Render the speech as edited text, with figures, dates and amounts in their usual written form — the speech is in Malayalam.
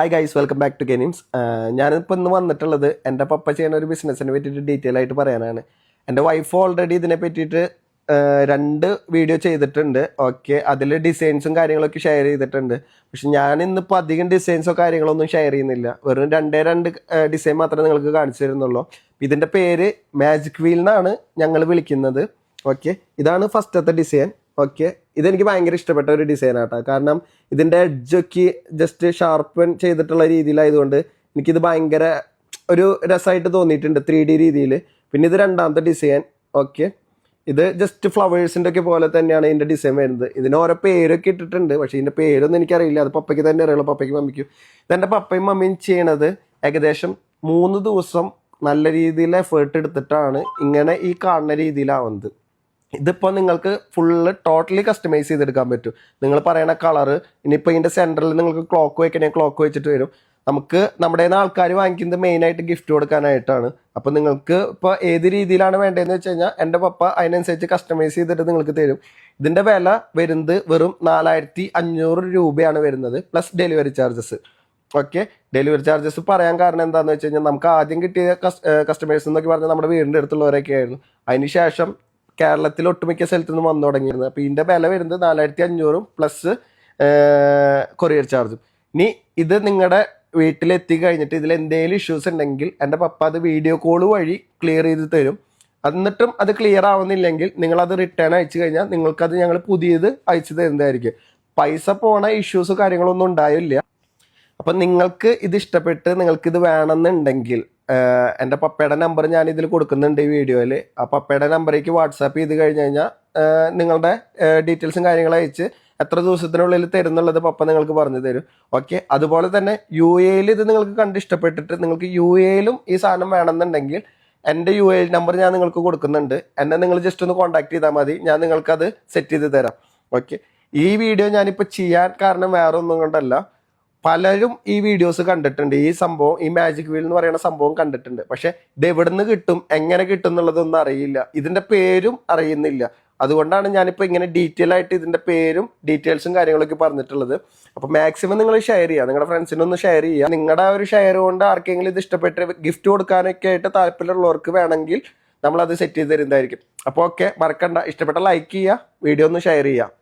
Hi guys, welcome back to games. ഞാനിപ്പോൾ ഇന്ന് വന്നിട്ടുള്ളത് എൻ്റെ പപ്പ ചെയ്യുന്ന ഒരു ബിസിനസ്സിനെ പറ്റിയിട്ട് ഡീറ്റെയിൽ ആയിട്ട് പറയാനാണ്. എൻ്റെ വൈഫ് ഓൾറെഡി ഇതിനെ പറ്റിയിട്ട് 2 വീഡിയോ ചെയ്തിട്ടുണ്ട്. ഓക്കെ, അതിൽ ഡിസൈൻസും കാര്യങ്ങളൊക്കെ ഷെയർ ചെയ്തിട്ടുണ്ട്. പക്ഷെ ഞാൻ ഇന്നിപ്പോൾ അധികം ഡിസൈൻസോ കാര്യങ്ങളൊന്നും ഷെയർ ചെയ്യുന്നില്ല. വെറും 2 ഡിസൈൻ മാത്രമേ നിങ്ങൾക്ക് കാണിച്ചു തരുന്നുള്ളൂ. ഇതിൻ്റെ പേര് മാജിക് വീൽ എന്നാണ് ഞങ്ങൾ വിളിക്കുന്നത്. ഓക്കെ, ഇതാണ് ഫസ്റ്റത്തെ ഡിസൈൻ. ഓക്കെ, ഇതെനിക്ക് ഭയങ്കര ഇഷ്ടപ്പെട്ട ഒരു ഡിസൈനാട്ടോ. കാരണം ഇതിൻ്റെ എഡ്ജൊക്കെ ജസ്റ്റ് ഷാർപ്പൻ ചെയ്തിട്ടുള്ള രീതിയിലായതുകൊണ്ട് എനിക്കിത് ഭയങ്കര ഒരു രസമായിട്ട് തോന്നിയിട്ടുണ്ട് 3D രീതിയിൽ. പിന്നെ ഇത് 2ാമത്തെ ഡിസൈൻ. ഓക്കെ, ഇത് ജസ്റ്റ് ഫ്ലവേഴ്സിൻ്റെ ഒക്കെ പോലെ തന്നെയാണ് ഇതിൻ്റെ ഡിസൈൻ വരുന്നത്. ഇതിന് ഓരോ പേരൊക്കെ ഇട്ടിട്ടുണ്ട്, പക്ഷേ ഇതിൻ്റെ പേരൊന്നും എനിക്കറിയില്ല. അത് പപ്പയ്ക്ക് തന്നെ അറിയുള്ളൂ, പപ്പയ്ക്കും മമ്മിക്കും. ഇതെൻ്റെ പപ്പയും മമ്മിയും ചെയ്യണത് ഏകദേശം 3 ദിവസം നല്ല രീതിയിൽ എഫേർട്ട് എടുത്തിട്ടാണ് ഇങ്ങനെ ഈ കാണുന്ന രീതിയിലാവുന്നത്. ഇതിപ്പോൾ നിങ്ങൾക്ക് ഫുള്ള് ടോട്ടലി കസ്റ്റമൈസ് ചെയ്തെടുക്കാൻ പറ്റും. നിങ്ങൾ പറയണ കളറ്, ഇനിയിപ്പോൾ ഇതിൻ്റെ സെൻറ്ററിൽ നിങ്ങൾക്ക് ക്ലോക്ക് വയ്ക്കണമെങ്കിൽ ക്ലോക്ക് വെച്ചിട്ട് വരും. നമുക്ക് നമ്മുടെ ആൾക്കാർ വാങ്ങിക്കുന്നത് മെയിനായിട്ട് ഗിഫ്റ്റ് കൊടുക്കാനായിട്ടാണ്. അപ്പോൾ നിങ്ങൾക്ക് ഇപ്പോൾ ഏത് രീതിയിലാണ് വേണ്ടതെന്ന് വെച്ച് കഴിഞ്ഞാൽ എൻ്റെ പപ്പ അതിനനുസരിച്ച് കസ്റ്റമൈസ് ചെയ്തിട്ട് നിങ്ങൾക്ക് തരും. ഇതിൻ്റെ വില വരുന്നത് വെറും 4500 രൂപയാണ് വരുന്നത്, plus delivery charges. Okay, delivery charges പറയാൻ കാരണം എന്താണെന്ന് വെച്ച് കഴിഞ്ഞാൽ നമുക്ക് ആദ്യം കിട്ടിയ കസ്റ്റമേഴ്സ് എന്നൊക്കെ പറഞ്ഞാൽ നമ്മുടെ വീടിൻ്റെ അടുത്തുള്ളവരൊക്കെ ആയിരുന്നു. അതിന് ശേഷം കേരളത്തിൽ ഒട്ടുമിക്ക സ്ഥലത്തു നിന്ന് വന്നു തുടങ്ങിയിരുന്നത്. അപ്പോൾ ഇതിൻ്റെ വില വരുന്നത് 4500 പ്ലസ് കൊറിയർ ചാർജും. ഇനി ഇത് നിങ്ങളുടെ വീട്ടിലെത്തി കഴിഞ്ഞിട്ട് ഇതിൽ എന്തെങ്കിലും ഇഷ്യൂസ് ഉണ്ടെങ്കിൽ എൻ്റെ പപ്പ അത് വീഡിയോ കോൾ വഴി ക്ലിയർ ചെയ്ത് തരും. എന്നിട്ടും അത് ക്ലിയർ ആവുന്നില്ലെങ്കിൽ നിങ്ങളത് റിട്ടേൺ അയച്ചു കഴിഞ്ഞാൽ നിങ്ങൾക്കത് ഞങ്ങൾ പുതിയത് അയച്ചു തരുന്നതായിരിക്കും. പൈസ പോണ ഇഷ്യൂസ് കാര്യങ്ങളൊന്നും ഉണ്ടായില്ല. അപ്പം നിങ്ങൾക്ക് ഇത് ഇഷ്ടപ്പെട്ട് നിങ്ങൾക്കിത് വേണമെന്നുണ്ടെങ്കിൽ എൻ്റെ പപ്പയുടെ നമ്പർ ഞാൻ ഇതിൽ കൊടുക്കുന്നുണ്ട് ഈ വീഡിയോയിൽ. ആ പപ്പയുടെ നമ്പറേക്ക് വാട്സാപ്പ് ചെയ്ത് കഴിഞ്ഞ് കഴിഞ്ഞാൽ നിങ്ങളുടെ ഡീറ്റെയിൽസും കാര്യങ്ങളും അയച്ച് എത്ര ദിവസത്തിനുള്ളിൽ തരുന്നുള്ളത് പപ്പ നിങ്ങൾക്ക് പറഞ്ഞു തരും. ഓക്കെ, അതുപോലെ തന്നെ UAE ഇത് നിങ്ങൾക്ക് കണ്ട് ഇഷ്ടപ്പെട്ടിട്ട് നിങ്ങൾക്ക് UAE ഈ സാധനം വേണമെന്നുണ്ടെങ്കിൽ എൻ്റെ UAE നമ്പർ ഞാൻ നിങ്ങൾക്ക് കൊടുക്കുന്നുണ്ട്. എന്നെ നിങ്ങൾ ജസ്റ്റ് ഒന്ന് കോൺടാക്ട് ചെയ്താൽ മതി, ഞാൻ നിങ്ങൾക്കത് സെറ്റ് ചെയ്ത് തരാം. ഓക്കെ, ഈ വീഡിയോ ഞാനിപ്പോൾ ചെയ്യാൻ കാരണം വേറെ ഒന്നും കൊണ്ടല്ല. പലരും ഈ വീഡിയോസ് കണ്ടിട്ടുണ്ട്, ഈ സംഭവം, ഈ മാജിക് വീൽ എന്ന് പറയുന്ന സംഭവം കണ്ടിട്ടുണ്ട്. പക്ഷെ ഇത് എവിടെ നിന്ന് കിട്ടും, എങ്ങനെ കിട്ടും എന്നുള്ളതൊന്നും അറിയില്ല, ഇതിൻ്റെ പേരും അറിയുന്നില്ല. അതുകൊണ്ടാണ് ഞാനിപ്പോൾ ഇങ്ങനെ ഡീറ്റെയിൽ ആയിട്ട് ഇതിൻ്റെ പേരും ഡീറ്റെയിൽസും കാര്യങ്ങളൊക്കെ പറഞ്ഞിട്ടുള്ളത്. അപ്പോൾ മാക്സിമം നിങ്ങൾ ഷെയർ ചെയ്യുക, നിങ്ങളുടെ ഫ്രണ്ട്സിനൊന്ന് ഷെയർ ചെയ്യുക. നിങ്ങളുടെ ആ ഒരു ഷെയർ കൊണ്ട് ആർക്കെങ്കിലും ഇത് ഇഷ്ടപ്പെട്ട് ഗിഫ്റ്റ് കൊടുക്കാനൊക്കെ ആയിട്ട് താല്പര്യമുള്ളവർക്ക് വേണമെങ്കിൽ നമ്മളത് സെറ്റ് ചെയ്ത് തരുന്നതായിരിക്കും. അപ്പോൾ ഓക്കെ, മറക്കണ്ട, ഇഷ്ടപ്പെട്ട ലൈക്ക് ചെയ്യുക, വീഡിയോ ഒന്ന് ഷെയർ ചെയ്യുക.